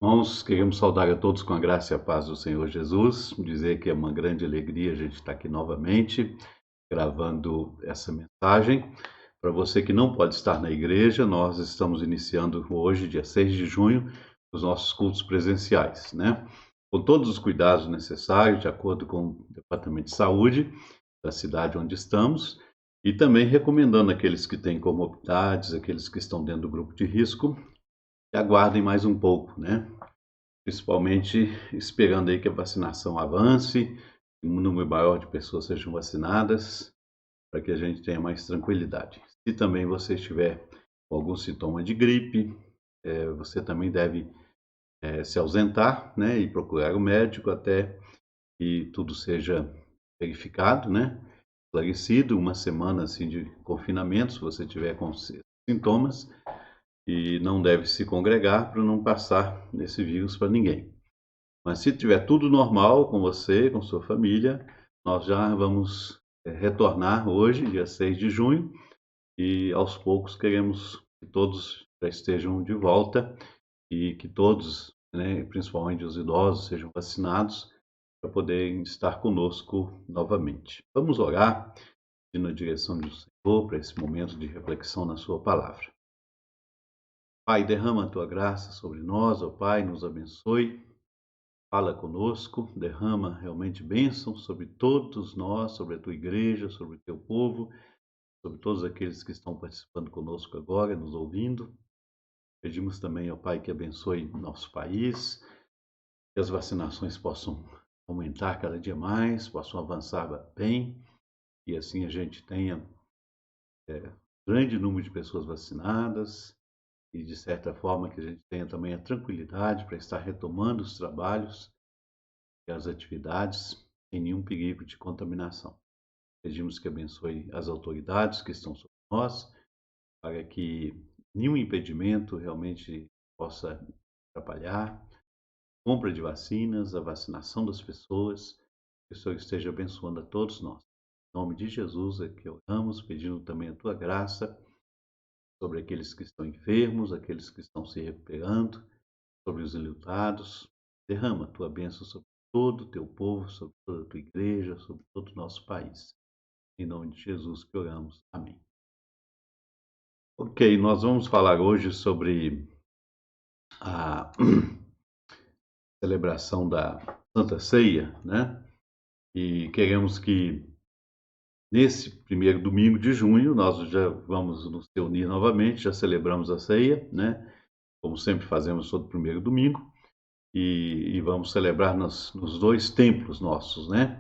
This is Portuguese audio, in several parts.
Irmãos, queremos saudar a todos com a graça e a paz do Senhor Jesus, dizer que é uma grande alegria a gente estar aqui novamente, gravando essa mensagem. Para você que não pode estar na igreja, nós estamos iniciando hoje, dia 6 de junho, os nossos cultos presenciais, né? Com todos os cuidados necessários, de acordo com o Departamento de Saúde da cidade onde estamos, e também recomendando aqueles que têm comorbidades, aqueles que estão dentro do grupo de risco, que aguardem mais um pouco, né? Principalmente esperando aí que a vacinação avance, um número maior de pessoas sejam vacinadas, para que a gente tenha mais tranquilidade. Se também você estiver com algum sintoma de gripe, você também deve se ausentar, né, e procurar o médico até que tudo seja verificado, né, esclarecido, uma semana assim de confinamento, se você tiver com sintomas, e não deve se congregar para não passar esse vírus para ninguém. Mas se tiver tudo normal com você, com sua família, nós já vamos retornar hoje, dia 6 de junho, e aos poucos queremos que todos já estejam de volta e que todos, né, principalmente os idosos, sejam vacinados para poderem estar conosco novamente. Vamos orar, e na direção do Senhor para esse momento de reflexão na sua palavra. Pai, derrama a tua graça sobre nós, ó Pai, nos abençoe. Fala conosco, derrama realmente bênção sobre todos nós, sobre a tua igreja, sobre o teu povo, sobre todos aqueles que estão participando conosco agora, nos ouvindo. Pedimos também ao Pai que abençoe nosso país, que as vacinações possam aumentar cada dia mais, possam avançar bem, e assim a gente tenha grande número de pessoas vacinadas e, de certa forma, que a gente tenha também a tranquilidade para estar retomando os trabalhos e as atividades sem nenhum perigo de contaminação. Pedimos que abençoe as autoridades que estão sobre nós, para que nenhum impedimento realmente possa atrapalhar a compra de vacinas, a vacinação das pessoas. Que o Senhor esteja abençoando a todos nós. Em nome de Jesus é que oramos, pedindo também a tua graça sobre aqueles que estão enfermos, aqueles que estão se recuperando, sobre os enlutados. Derrama a tua bênção sobre todo o teu povo, sobre toda a tua igreja, sobre todo o nosso país. Em nome de Jesus que oramos. Amém. Ok, nós vamos falar hoje sobre a celebração da Santa Ceia, né? E queremos que nesse primeiro domingo de junho nós já vamos nos reunir novamente, já celebramos a ceia, né? Como sempre fazemos todo primeiro domingo, e vamos celebrar nos dois templos nossos, né?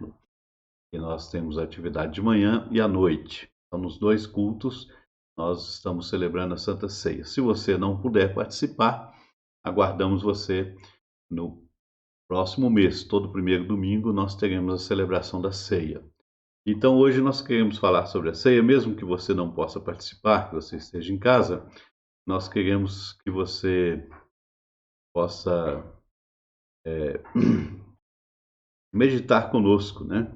E nós temos a atividade de manhã e à noite. Então, nos dois cultos, nós estamos celebrando a Santa Ceia. Se você não puder participar, aguardamos você no próximo mês. Todo primeiro domingo, nós teremos a celebração da ceia. Então, hoje nós queremos falar sobre a ceia, mesmo que você não possa participar, que você esteja em casa, nós queremos que você possa meditar conosco, né?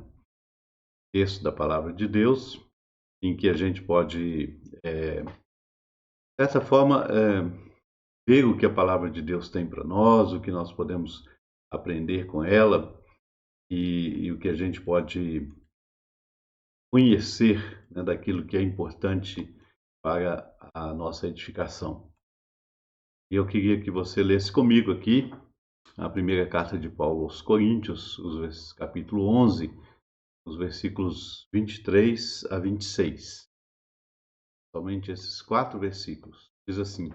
Texto da palavra de Deus, em que a gente pode, de certa forma, ver o que a palavra de Deus tem para nós, o que nós podemos aprender com ela e o que a gente pode conhecer, né, daquilo que é importante para a nossa edificação. E eu queria que você lesse comigo aqui a primeira carta de Paulo aos Coríntios, capítulo 11, os versículos 23 a 26. Somente esses 4 versículos. Diz assim: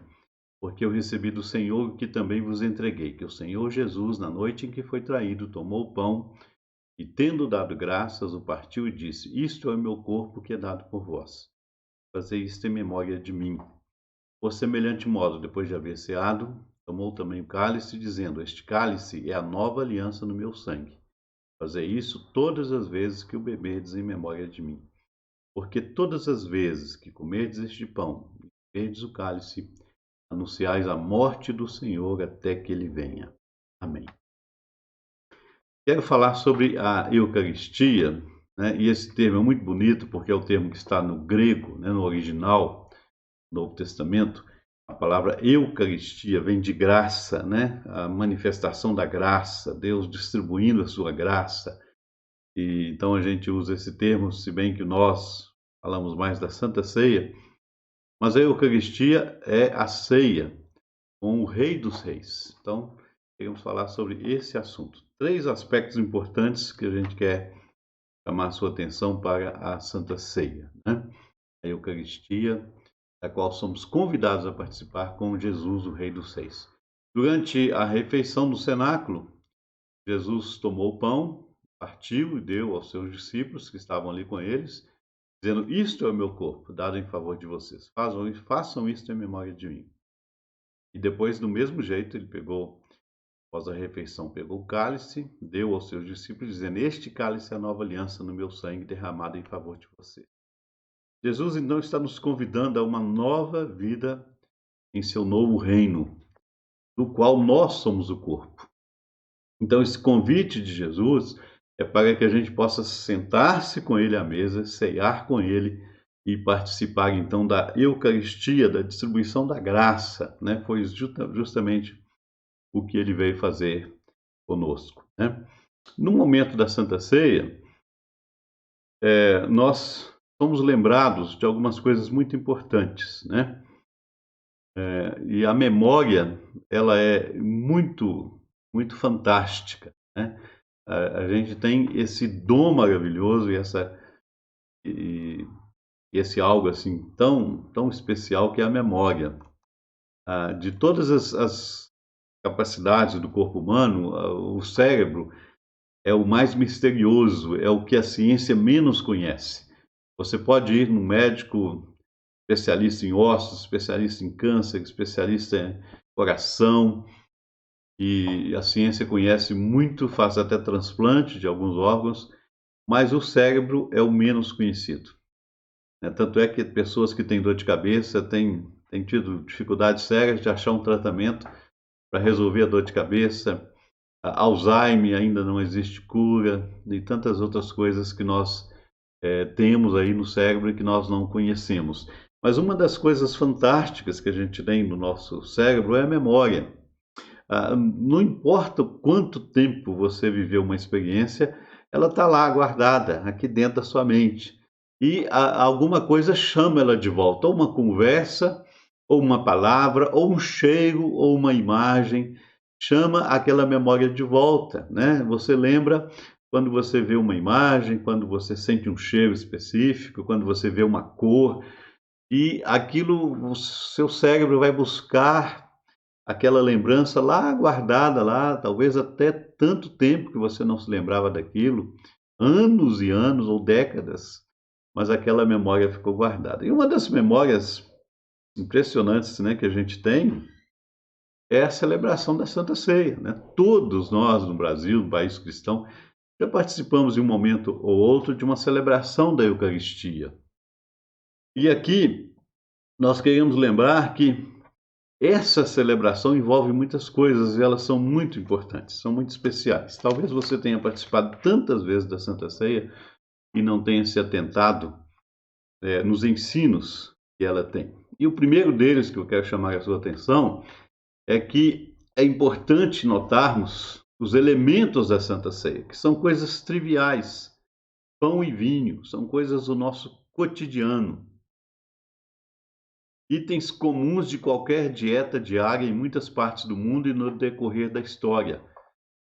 Porque eu recebi do Senhor o que também vos entreguei, que o Senhor Jesus, na noite em que foi traído, tomou o pão e, tendo dado graças, o partiu e disse: Isto é o meu corpo que é dado por vós. Fazei isto em memória de mim. Por semelhante modo, depois de haver ceado, tomou também o cálice, dizendo: Este cálice é a nova aliança no meu sangue. Fazei isso todas as vezes que o beberdes em memória de mim. Porque todas as vezes que comerdes este pão e beberdes o cálice, anunciais a morte do Senhor até que ele venha. Amém. Quero falar sobre a Eucaristia, né? E esse termo é muito bonito porque é o termo que está no grego, né, no original, no Novo Testamento, A palavra Eucaristia vem de graça, né? A manifestação da graça, Deus distribuindo a sua graça. E então a gente usa esse termo, se bem que nós falamos mais da Santa Ceia, mas a Eucaristia é a ceia com o Rei dos Reis. Então, queremos falar sobre esse assunto. 3 aspectos importantes que a gente quer chamar a sua atenção para a Santa Ceia, né? A Eucaristia, da qual somos convidados a participar com Jesus, o Rei dos Reis. Durante a refeição no cenáculo, Jesus tomou o pão, partiu e deu aos seus discípulos que estavam ali com eles, dizendo: Isto é o meu corpo, dado em favor de vocês. Façam isto em memória de mim. E depois, do mesmo jeito, ele pegou, após a refeição, pegou o cálice, deu aos seus discípulos, dizendo: Este cálice é a nova aliança no meu sangue derramado em favor de vocês. Jesus, então, está nos convidando a uma nova vida em seu novo reino, do qual nós somos o corpo. Então, esse convite de Jesus é para que a gente possa sentar-se com ele à mesa, ceiar com ele e participar, então, da Eucaristia, da distribuição da graça, né? Foi justamente o que ele veio fazer conosco, né? No momento da Santa Ceia, nós somos lembrados de algumas coisas muito importantes, né? E a memória, ela é muito, muito fantástica, né? A gente tem esse dom maravilhoso e esse algo assim tão especial que é a memória. De todas as capacidades do corpo humano, o cérebro é o mais misterioso, é o que a ciência menos conhece. Você pode ir no médico especialista em ossos, especialista em câncer, especialista em coração, e a ciência conhece muito, faz até transplante de alguns órgãos, mas o cérebro é o menos conhecido, né? Tanto é que pessoas que têm dor de cabeça têm tido dificuldades sérias de achar um tratamento para resolver a dor de cabeça. Alzheimer ainda não existe cura, e tantas outras coisas que nós temos aí no cérebro e que nós não conhecemos. Mas uma das coisas fantásticas que a gente tem no nosso cérebro é a memória. Não importa o quanto tempo você viveu uma experiência, ela está lá guardada, aqui dentro da sua mente. E alguma coisa chama ela de volta, ou uma conversa, ou uma palavra, ou um cheiro, ou uma imagem, chama aquela memória de volta, né? Você lembra quando você vê uma imagem, quando você sente um cheiro específico, quando você vê uma cor, e aquilo, o seu cérebro vai buscar aquela lembrança lá guardada lá, talvez até tanto tempo que você não se lembrava daquilo, anos e anos ou décadas, mas aquela memória ficou guardada. E uma das memórias impressionantes, né, que a gente tem é a celebração da Santa Ceia, né? Todos nós no Brasil, no país cristão, já participamos em um momento ou outro de uma celebração da Eucaristia. E aqui nós queremos lembrar que essa celebração envolve muitas coisas e elas são muito importantes, são muito especiais. Talvez você tenha participado tantas vezes da Santa Ceia e não tenha se atentado nos ensinos que ela tem. E o primeiro deles que eu quero chamar a sua atenção é que é importante notarmos os elementos da Santa Ceia, que são coisas triviais. Pão e vinho são coisas do nosso cotidiano. Itens comuns de qualquer dieta diária em muitas partes do mundo e no decorrer da história.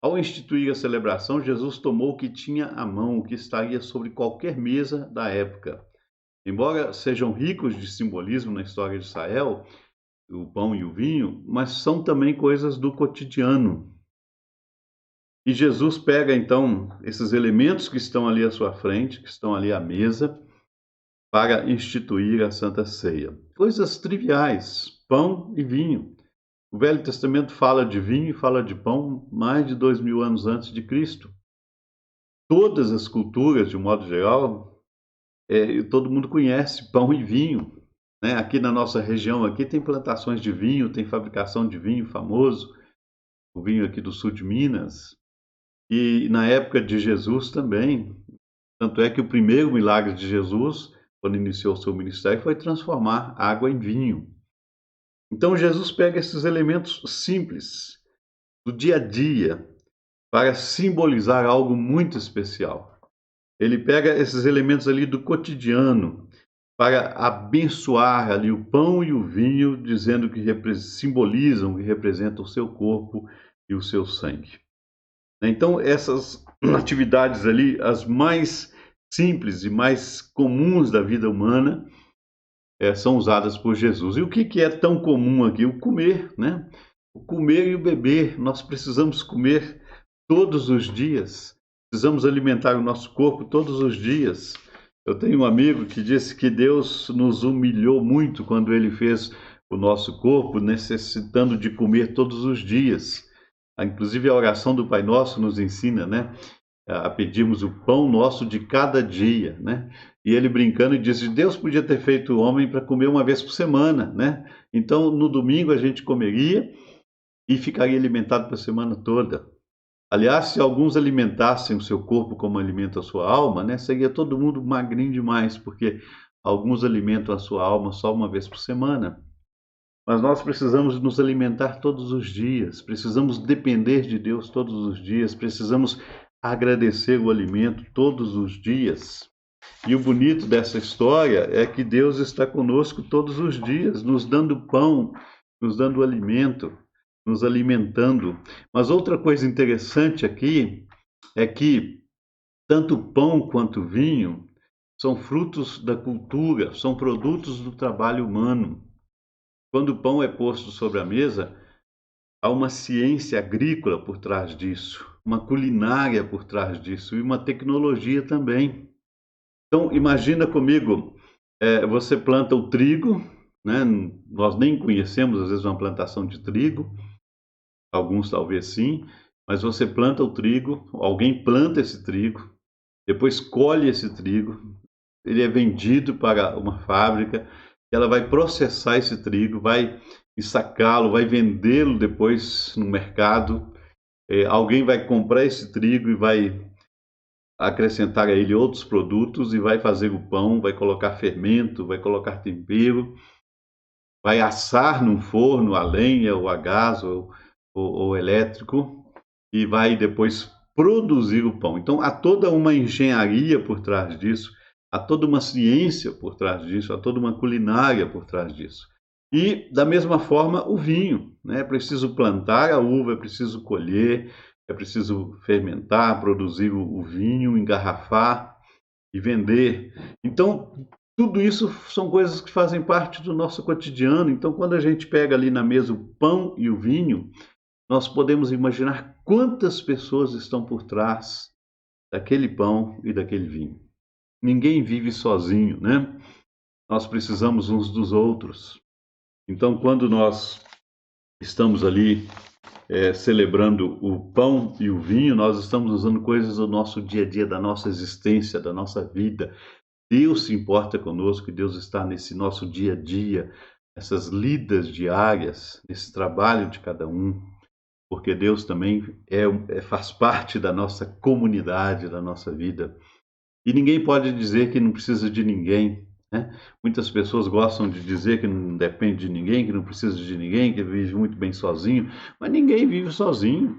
Ao instituir a celebração, Jesus tomou o que tinha à mão, o que estaria sobre qualquer mesa da época. Embora sejam ricos de simbolismo na história de Israel, o pão e o vinho, mas são também coisas do cotidiano. E Jesus pega então esses elementos que estão ali à sua frente, que estão ali à mesa, para instituir a Santa Ceia. Coisas triviais, pão e vinho. O Velho Testamento fala de vinho e fala de pão mais de 2000 anos antes de Cristo. Todas as culturas, de um modo geral, todo mundo conhece pão e vinho, né? Aqui na nossa região aqui tem plantações de vinho, tem fabricação de vinho famoso, o vinho aqui do sul de Minas. E na época de Jesus também. Tanto é que o primeiro milagre de Jesus, quando iniciou o seu ministério, foi transformar água em vinho. Então Jesus pega esses elementos simples do dia a dia para simbolizar algo muito especial. Ele pega esses elementos ali do cotidiano para abençoar ali o pão e o vinho, dizendo que simbolizam, que representam o seu corpo e o seu sangue. Então, essas atividades ali, as mais simples e mais comuns da vida humana, são usadas por Jesus. E o que é tão comum aqui? O comer, né? O comer e o beber. Nós precisamos comer todos os dias. Precisamos alimentar o nosso corpo todos os dias. Eu tenho um amigo que disse que Deus nos humilhou muito quando ele fez o nosso corpo, necessitando de comer todos os dias. Inclusive a oração do Pai Nosso nos ensina, né, a pedirmos o pão nosso de cada dia, né? E ele brincando disse: Deus podia ter feito o homem para comer uma vez por semana, né? Então no domingo a gente comeria e ficaria alimentado para a semana toda. Aliás, se alguns alimentassem o seu corpo como alimenta a sua alma, né, seria todo mundo magrinho demais, porque alguns alimentam a sua alma só uma vez por semana. Mas nós precisamos nos alimentar todos os dias, precisamos depender de Deus todos os dias, precisamos agradecer o alimento todos os dias. E o bonito dessa história é que Deus está conosco todos os dias, nos dando pão, nos dando alimento, nos alimentando. Mas outra coisa interessante aqui é que tanto o pão quanto o vinho são frutos da cultura, são produtos do trabalho humano. Quando o pão é posto sobre a mesa, há uma ciência agrícola por trás disso, uma culinária por trás disso e uma tecnologia também. Então, imagina comigo, você planta o trigo, né? Nós nem conhecemos, às vezes, uma plantação de trigo, alguns talvez sim, mas você planta o trigo, alguém planta esse trigo, depois colhe esse trigo, ele é vendido para uma fábrica, ela vai processar esse trigo, vai ensacá-lo, vai vendê-lo depois no mercado. Alguém vai comprar esse trigo e vai acrescentar a ele outros produtos e vai fazer o pão, vai colocar fermento, vai colocar tempero, vai assar num forno a lenha ou a gás ou elétrico e vai depois produzir o pão. Então há toda uma engenharia por trás disso, há toda uma ciência por trás disso, há toda uma culinária por trás disso. E da mesma forma o vinho, né? É preciso plantar a uva, é preciso colher, é preciso fermentar, produzir o vinho, engarrafar e vender. Então, tudo isso são coisas que fazem parte do nosso cotidiano. Então, quando a gente pega ali na mesa o pão e o vinho, nós podemos imaginar quantas pessoas estão por trás daquele pão e daquele vinho. Ninguém vive sozinho, né? Nós precisamos uns dos outros. Então, quando nós estamos ali celebrando o pão e o vinho, nós estamos usando coisas do nosso dia a dia, da nossa existência, da nossa vida. Deus se importa conosco, Deus está nesse nosso dia a dia, essas lidas diárias, nesse trabalho de cada um, porque Deus também faz parte da nossa comunidade, da nossa vida. E ninguém pode dizer que não precisa de ninguém, né? Muitas pessoas gostam de dizer que não depende de ninguém, que não precisa de ninguém, que vive muito bem sozinho, mas ninguém vive sozinho.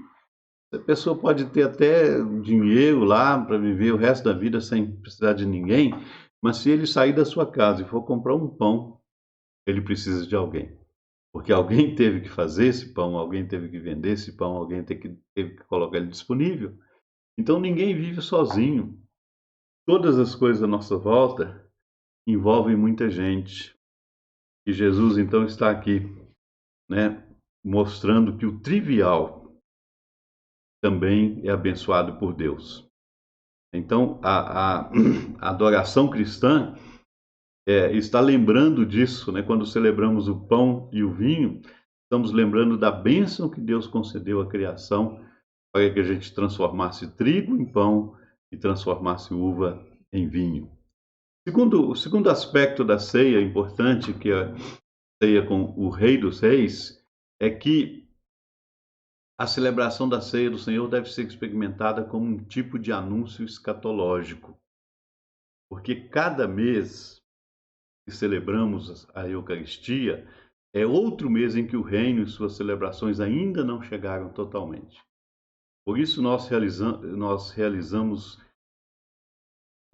A pessoa pode ter até dinheiro lá para viver o resto da vida sem precisar de ninguém, mas se ele sair da sua casa e for comprar um pão, ele precisa de alguém. Porque alguém teve que fazer esse pão, alguém teve que vender esse pão, alguém teve que colocar ele disponível. Então ninguém vive sozinho. Todas as coisas à nossa volta envolvem muita gente. E Jesus então está aqui, né, mostrando que o trivial também é abençoado por Deus. Então a adoração cristã está lembrando disso, né? Quando celebramos o pão e o vinho, estamos lembrando da bênção que Deus concedeu à criação para que a gente transformasse trigo em pão e transformasse uva em vinho. O segundo aspecto da ceia importante, que é a ceia com o Rei dos Reis, é que a celebração da ceia do Senhor deve ser experimentada como um tipo de anúncio escatológico, porque cada mês que celebramos a Eucaristia, é outro mês em que o reino e suas celebrações ainda não chegaram totalmente. Por isso nós realizamos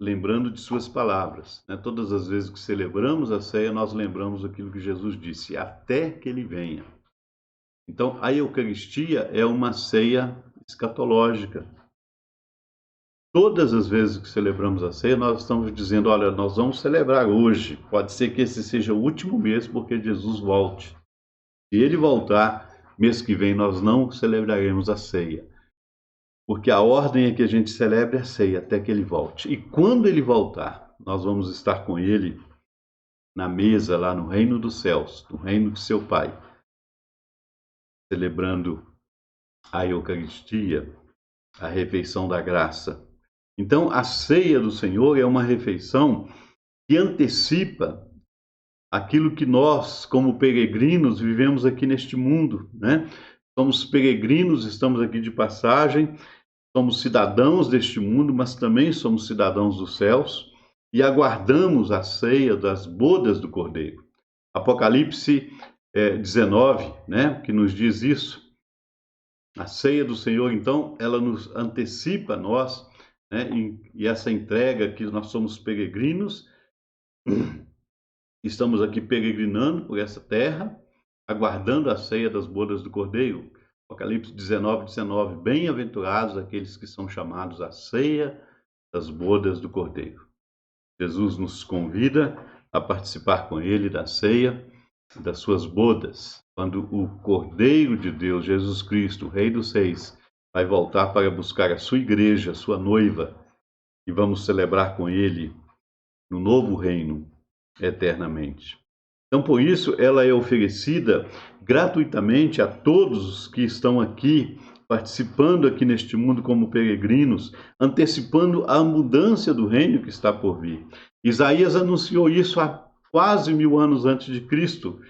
lembrando de suas palavras, né? Todas as vezes que celebramos a ceia, nós lembramos aquilo que Jesus disse, até que ele venha. Então, a Eucaristia é uma ceia escatológica. Todas as vezes que celebramos a ceia, nós estamos dizendo, olha, nós vamos celebrar hoje. Pode ser que esse seja o último mês, porque Jesus volte. Se ele voltar, mês que vem nós não celebraremos a ceia. Porque a ordem é que a gente celebre a ceia até que ele volte. E quando ele voltar, nós vamos estar com ele na mesa lá no reino dos céus, no reino de seu Pai, celebrando a Eucaristia, a refeição da graça. Então, a ceia do Senhor é uma refeição que antecipa aquilo que nós, como peregrinos, vivemos aqui neste mundo, né? Somos peregrinos, estamos aqui de passagem, somos cidadãos deste mundo, mas também somos cidadãos dos céus e aguardamos a ceia das bodas do Cordeiro. Apocalipse 19, né, que nos diz isso. A ceia do Senhor, então, ela nos antecipa a nós, né, e essa entrega que nós somos peregrinos, estamos aqui peregrinando por essa terra, aguardando a ceia das bodas do Cordeiro. Apocalipse 19, 19. Bem-aventurados aqueles que são chamados à ceia das bodas do Cordeiro. Jesus nos convida a participar com ele da ceia das suas bodas, quando o Cordeiro de Deus, Jesus Cristo, o Rei dos Reis, vai voltar para buscar a sua igreja, a sua noiva, e vamos celebrar com ele no novo reino eternamente. Então, por isso, ela é oferecida gratuitamente a todos os que estão aqui, participando aqui neste mundo como peregrinos, antecipando a mudança do reino que está por vir. Isaías anunciou isso há quase 1000 anos antes de Cristo.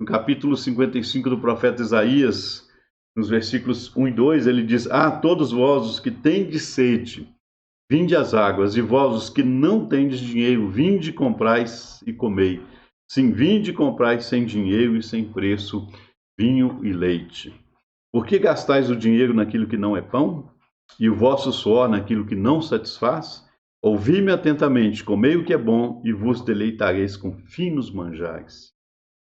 No capítulo 55 do profeta Isaías, nos versículos 1 e 2, ele diz: todos vós os que tendes sede, vinde às águas, e vós os que não tendes dinheiro, vinde, comprais e comei. Sim, vinde, comprai sem dinheiro e sem preço vinho e leite. Por que gastais o dinheiro naquilo que não é pão, e o vosso suor naquilo que não satisfaz? Ouvi-me atentamente, comei o que é bom, e vos deleitareis com finos manjares.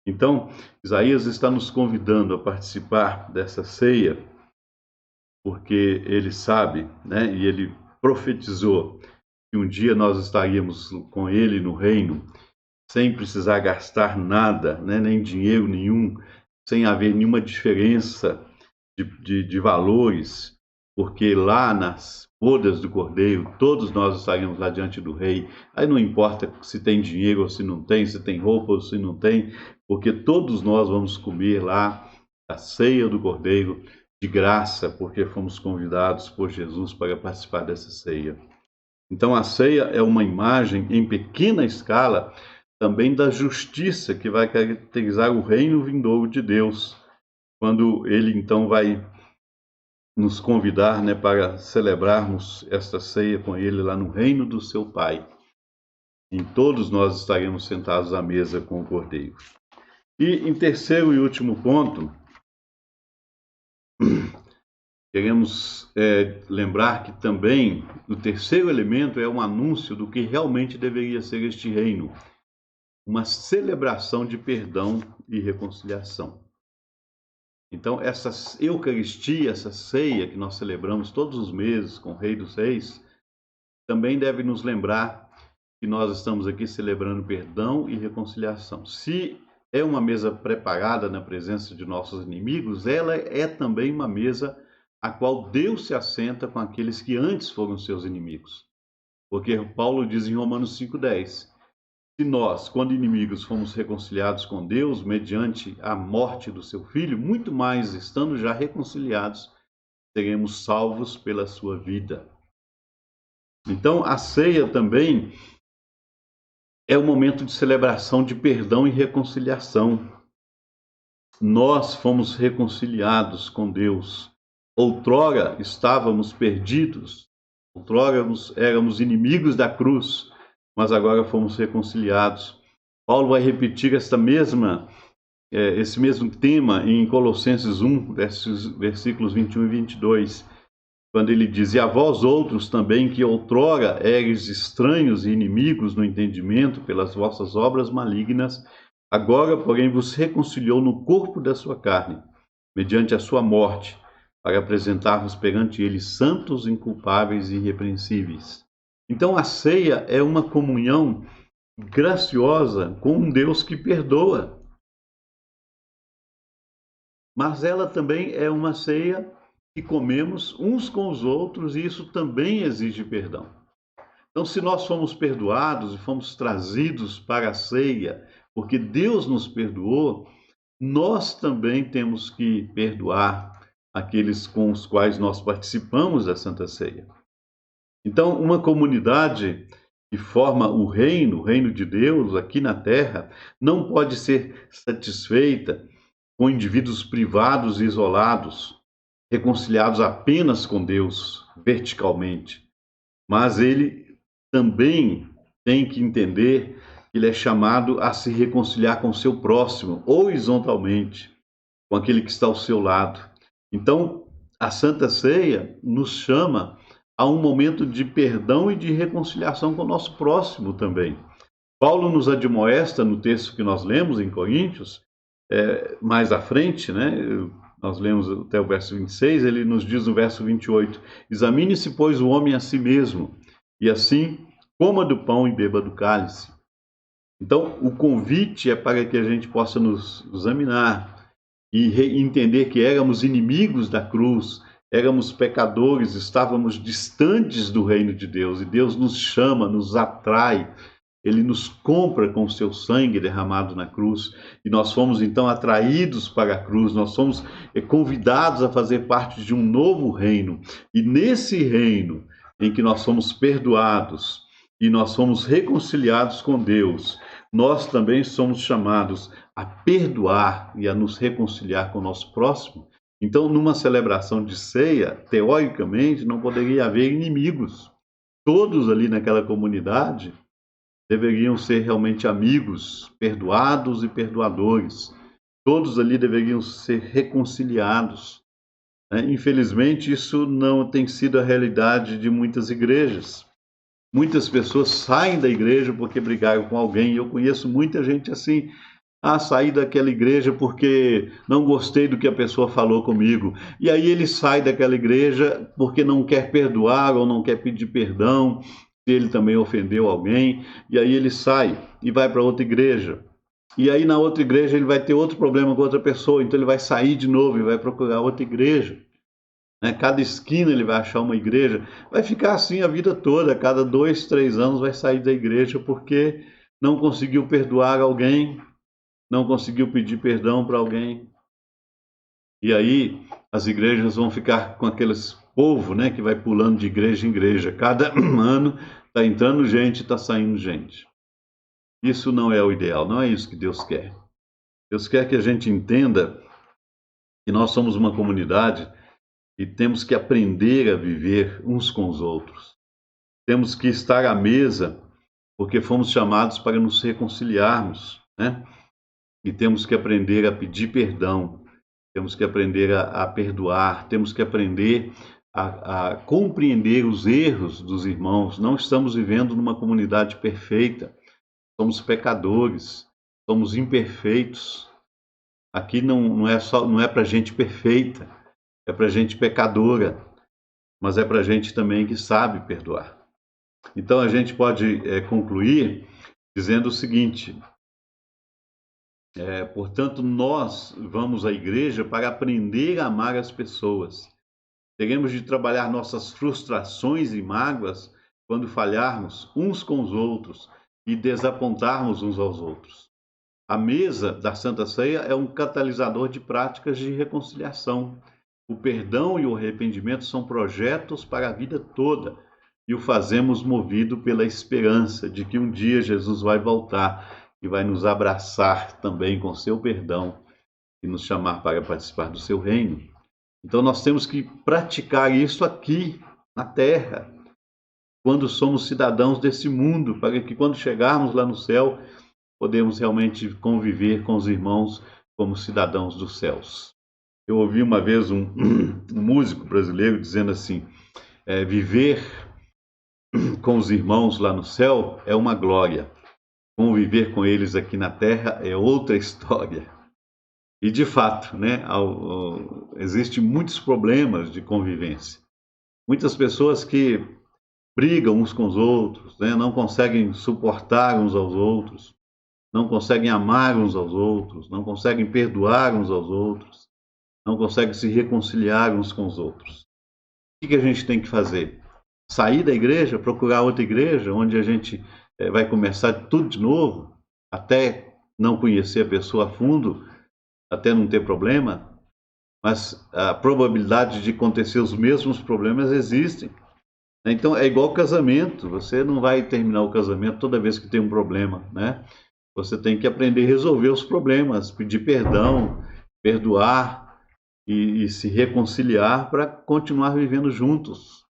Então, Isaías está nos convidando a participar dessa ceia, porque ele sabe, né, e ele profetizou que um dia nós estaríamos com ele no reino, sem precisar gastar nada, né, nem dinheiro nenhum, sem haver nenhuma diferença de valores, porque lá nas bodas do Cordeiro, todos nós estaríamos lá diante do Rei. Aí não importa se tem dinheiro ou se não tem, se tem roupa ou se não tem, porque todos nós vamos comer lá a ceia do Cordeiro de graça, porque fomos convidados por Jesus para participar dessa ceia. Então a ceia é uma imagem em pequena escala também da justiça que vai caracterizar o reino vindouro de Deus, quando ele então vai nos convidar, né, para celebrarmos esta ceia com ele lá no reino do seu Pai. Em todos nós estaremos sentados à mesa com o Cordeiro. E em terceiro e último ponto, queremos lembrar que também o terceiro elemento é um anúncio do que realmente deveria ser este reino, uma celebração de perdão e reconciliação. Então, essa Eucaristia, essa ceia que nós celebramos todos os meses com o Rei dos Reis, também deve nos lembrar que nós estamos aqui celebrando perdão e reconciliação. Se é uma mesa preparada na presença de nossos inimigos, ela é também uma mesa a qual Deus se assenta com aqueles que antes foram seus inimigos. Porque Paulo diz em Romanos 5,10, se nós, quando inimigos, fomos reconciliados com Deus mediante a morte do seu Filho, muito mais, estando já reconciliados, seremos salvos pela sua vida. Então, a ceia também é um momento de celebração de perdão e reconciliação. Nós fomos reconciliados com Deus. Outrora estávamos perdidos, outrora éramos inimigos da cruz, mas agora fomos reconciliados. Paulo vai repetir esta mesma esse mesmo tema em Colossenses 1, versículos 21 e 22, quando ele diz: "E a vós outros também, que outrora eres estranhos e inimigos no entendimento pelas vossas obras malignas, agora, porém, vos reconciliou no corpo da sua carne, mediante a sua morte, para apresentar-vos perante ele santos, inculpáveis e irrepreensíveis." Então, a ceia é uma comunhão graciosa com um Deus que perdoa, mas ela também é uma ceia que comemos uns com os outros, e isso também exige perdão. Então, se nós fomos perdoados e fomos trazidos para a ceia, porque Deus nos perdoou, nós também temos que perdoar aqueles com os quais nós participamos da Santa Ceia. Então, uma comunidade que forma o reino de Deus aqui na terra, não pode ser satisfeita com indivíduos privados e isolados, reconciliados apenas com Deus verticalmente, mas ele também tem que entender que ele é chamado a se reconciliar com o seu próximo, horizontalmente, com aquele que está ao seu lado. Então, a Santa Ceia nos chama a um momento de perdão e de reconciliação com o nosso próximo também. Paulo nos admoesta no texto que nós lemos em Coríntios, mais à frente, né? Nós lemos até o verso 26, ele nos diz no verso 28, examine-se, pois, o homem a si mesmo, e assim coma do pão e beba do cálice. Então, o convite é para que a gente possa nos examinar e entender que éramos inimigos da cruz, éramos pecadores, estávamos distantes do reino de Deus, e Deus nos chama, nos atrai, ele nos compra com o seu sangue derramado na cruz, e nós fomos então atraídos para a cruz, nós somos convidados a fazer parte de um novo reino, e nesse reino em que nós somos perdoados e nós somos reconciliados com Deus, nós também somos chamados a perdoar e a nos reconciliar com o nosso próximo. Então, numa celebração de ceia, teoricamente, não poderia haver inimigos. Todos ali naquela comunidade deveriam ser realmente amigos, perdoados e perdoadores. Todos ali deveriam ser reconciliados. Infelizmente, isso não tem sido a realidade de muitas igrejas. Muitas pessoas saem da igreja porque brigaram com alguém. Eu conheço muita gente assim. Saí daquela igreja porque não gostei do que a pessoa falou comigo. E aí ele sai daquela igreja porque não quer perdoar ou não quer pedir perdão, se ele também ofendeu alguém. E aí ele sai e vai para outra igreja. E aí na outra igreja ele vai ter outro problema com outra pessoa, então ele vai sair de novo e vai procurar outra igreja. Cada esquina ele vai achar uma igreja. Vai ficar assim a vida toda. Cada 2, 3 anos vai sair da igreja porque não conseguiu perdoar alguém, não conseguiu pedir perdão para alguém. E aí as igrejas vão ficar com aqueles povo, que vai pulando de igreja em igreja. Cada ano está entrando gente, está saindo gente. Isso não é o ideal, não é isso que Deus quer. Deus quer que a gente entenda que nós somos uma comunidade e temos que aprender a viver uns com os outros. Temos que estar à mesa porque fomos chamados para nos reconciliarmos, E temos que aprender a pedir perdão, temos que aprender a perdoar, temos que aprender a compreender os erros dos irmãos. Não estamos vivendo numa comunidade perfeita, somos pecadores, somos imperfeitos. Aqui não é para gente perfeita, é para gente pecadora, mas é para gente também que sabe perdoar. Então a gente pode concluir dizendo o seguinte: portanto, nós vamos à igreja para aprender a amar as pessoas. Teremos de trabalhar nossas frustrações e mágoas quando falharmos uns com os outros e desapontarmos uns aos outros. A mesa da Santa Ceia é um catalisador de práticas de reconciliação. O perdão e o arrependimento são projetos para a vida toda, e o fazemos movido pela esperança de que um dia Jesus vai voltar e vai nos abraçar também com seu perdão e nos chamar para participar do seu reino. Então nós temos que praticar isso aqui na terra, quando somos cidadãos desse mundo, para que quando chegarmos lá no céu, podemos realmente conviver com os irmãos como cidadãos dos céus. Eu ouvi uma vez um músico brasileiro dizendo assim: viver com os irmãos lá no céu é uma glória, conviver com eles aqui na terra é outra história. E de fato, né, existem muitos problemas de convivência. Muitas pessoas que brigam uns com os outros, né, não conseguem suportar uns aos outros, não conseguem amar uns aos outros, não conseguem perdoar uns aos outros, não conseguem se reconciliar uns com os outros. O que a gente tem que fazer? Sair da igreja, procurar outra igreja, onde a gente vai começar tudo de novo, até não conhecer a pessoa a fundo, até não ter problema, mas a probabilidade de acontecer os mesmos problemas existem. Então é igual casamento, você não vai terminar o casamento toda vez que tem um problema, né? Você tem que aprender a resolver os problemas, pedir perdão, perdoar e se reconciliar para continuar vivendo juntos.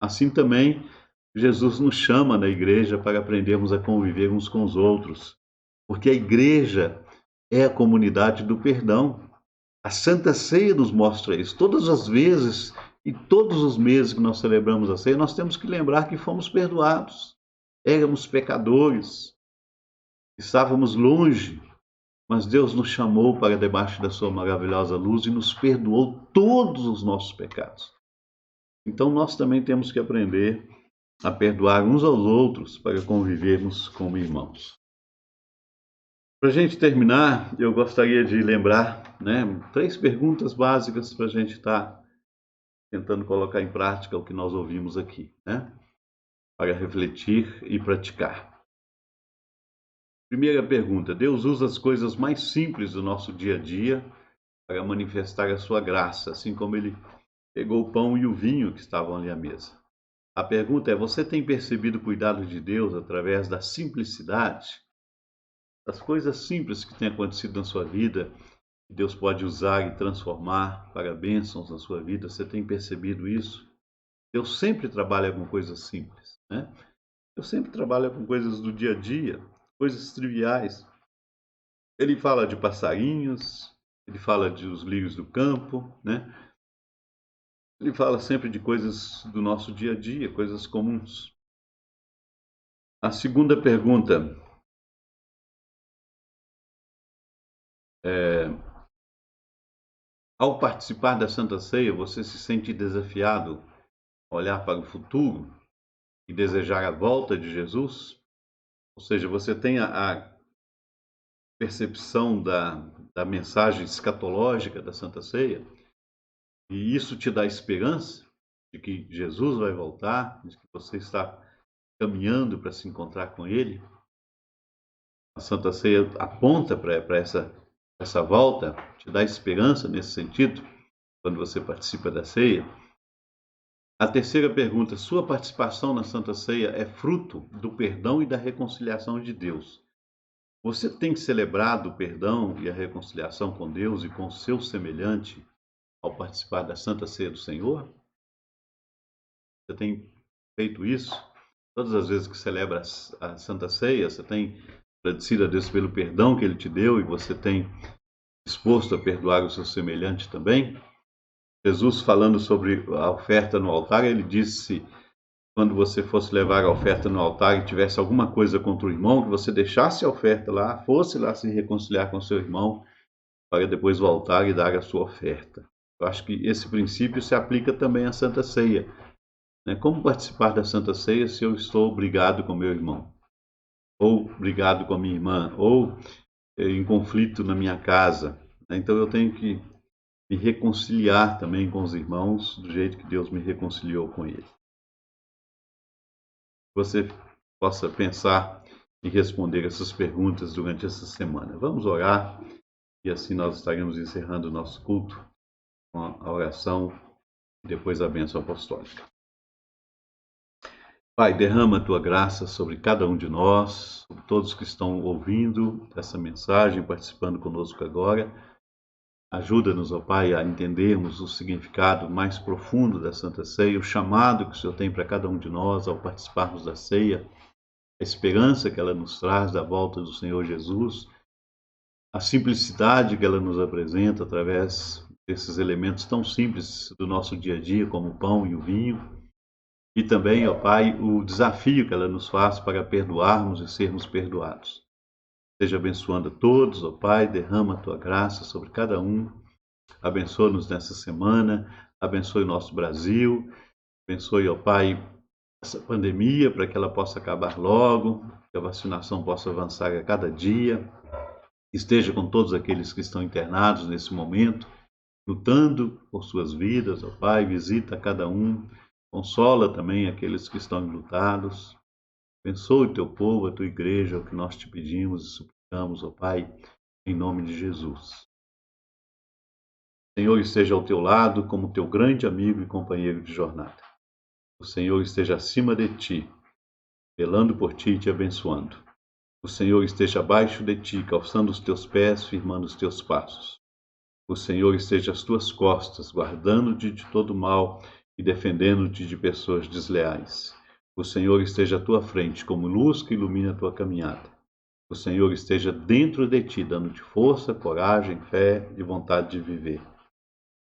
Assim também, Jesus nos chama na igreja para aprendermos a conviver uns com os outros, porque a igreja é a comunidade do perdão. A Santa Ceia nos mostra isso. Todas as vezes e todos os meses que nós celebramos a ceia, nós temos que lembrar que fomos perdoados. Éramos pecadores, estávamos longe, mas Deus nos chamou para debaixo da sua maravilhosa luz e nos perdoou todos os nossos pecados. Então nós também temos que aprender a perdoar uns aos outros para convivermos como irmãos. Para a gente terminar, eu gostaria de lembrar, né, 3 perguntas básicas para a gente estar tentando colocar em prática o que nós ouvimos aqui, né, para refletir e praticar. Primeira pergunta: Deus usa as coisas mais simples do nosso dia a dia para manifestar a sua graça, assim como Ele pegou o pão e o vinho que estavam ali à mesa. A pergunta é: você tem percebido o cuidado de Deus através da simplicidade? Das coisas simples que têm acontecido na sua vida, que Deus pode usar e transformar para bênçãos na sua vida, você tem percebido isso? Deus sempre trabalha com coisas simples, né? Deus sempre trabalha com coisas do dia a dia, coisas triviais. Ele fala de passarinhos, ele fala dos lírios do campo, né? Ele fala sempre de coisas do nosso dia a dia, coisas comuns. A segunda pergunta é: ao participar da Santa Ceia, você se sente desafiado a olhar para o futuro e desejar a volta de Jesus? Ou seja, você tem a percepção da mensagem escatológica da Santa Ceia, e isso te dá esperança de que Jesus vai voltar, de que você está caminhando para se encontrar com Ele. A Santa Ceia aponta para essa volta, te dá esperança nesse sentido, quando você participa da ceia. A terceira pergunta: sua participação na Santa Ceia é fruto do perdão e da reconciliação de Deus? Você tem celebrado o perdão e a reconciliação com Deus e com o seu semelhante ao participar da Santa Ceia do Senhor? Você tem feito isso? Todas as vezes que celebra a Santa Ceia, você tem agradecido a Deus pelo perdão que Ele te deu e você tem disposto a perdoar o seu semelhante também? Jesus, falando sobre a oferta no altar, Ele disse: quando você fosse levar a oferta no altar e tivesse alguma coisa contra o irmão, que você deixasse a oferta lá, fosse lá se reconciliar com seu irmão, para depois voltar e dar a sua oferta. Eu acho que esse princípio se aplica também à Santa Ceia, né? Como participar da Santa Ceia se eu estou brigado com meu irmão? Ou brigado com a minha irmã? Ou em conflito na minha casa? Então eu tenho que me reconciliar também com os irmãos do jeito que Deus me reconciliou com eles. Você possa pensar e responder essas perguntas durante essa semana. Vamos orar e assim nós estaremos encerrando o nosso culto com a oração e depois a bênção apostólica. Pai, derrama a tua graça sobre cada um de nós, sobre todos que estão ouvindo essa mensagem, participando conosco agora. Ajuda-nos, ó Pai, a entendermos o significado mais profundo da Santa Ceia, o chamado que o Senhor tem para cada um de nós ao participarmos da ceia, a esperança que ela nos traz da volta do Senhor Jesus, a simplicidade que ela nos apresenta através desses elementos tão simples do nosso dia a dia, como o pão e o vinho, e também, ó Pai, o desafio que ela nos faz para perdoarmos e sermos perdoados. Seja abençoando a todos, ó Pai, derrama a tua graça sobre cada um, abençoa-nos nessa semana, abençoe o nosso Brasil, abençoe, ó Pai, essa pandemia para que ela possa acabar logo, que a vacinação possa avançar a cada dia, esteja com todos aqueles que estão internados nesse momento, lutando por suas vidas, ó Pai, visita cada um, consola também aqueles que estão enlutados, abençoe o teu povo, a tua igreja, é o que nós te pedimos e suplicamos, ó Pai, em nome de Jesus. O Senhor esteja ao teu lado como teu grande amigo e companheiro de jornada. O Senhor esteja acima de ti, velando por ti e te abençoando. O Senhor esteja abaixo de ti, calçando os teus pés, firmando os teus passos. O Senhor esteja às tuas costas, guardando-te de todo mal e defendendo-te de pessoas desleais. O Senhor esteja à tua frente, como luz que ilumina a tua caminhada. O Senhor esteja dentro de ti, dando-te força, coragem, fé e vontade de viver.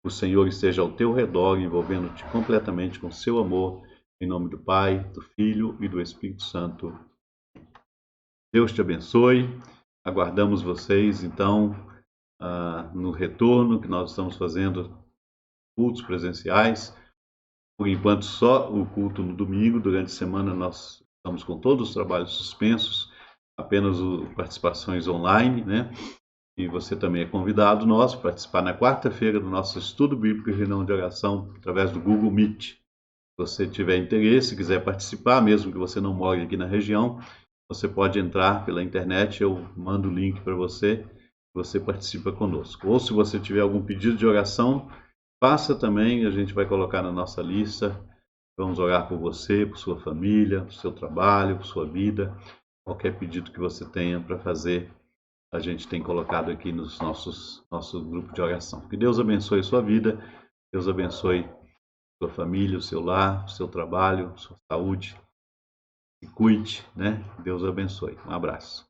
O Senhor esteja ao teu redor, envolvendo-te completamente com seu amor, em nome do Pai, do Filho e do Espírito Santo. Deus te abençoe. Aguardamos vocês, então, no retorno que nós estamos fazendo cultos presenciais. Por enquanto, só o culto no domingo. Durante a semana, nós estamos com todos os trabalhos suspensos, apenas participações online, né? E você também é convidado nosso a participar na quarta-feira do nosso estudo bíblico e reunião de oração através do Google Meet. Se você tiver interesse, quiser participar, mesmo que você não more aqui na região, você pode entrar pela internet, eu mando o link para você, você participa conosco. Ou se você tiver algum pedido de oração, faça também, a gente vai colocar na nossa lista. Vamos orar por você, por sua família, por seu trabalho, por sua vida. Qualquer pedido que você tenha para fazer, a gente tem colocado aqui nos nosso grupo de oração. Que Deus abençoe a sua vida, Deus abençoe a sua família, o seu lar, o seu trabalho, a sua saúde. Se cuide, né? Deus abençoe. Um abraço.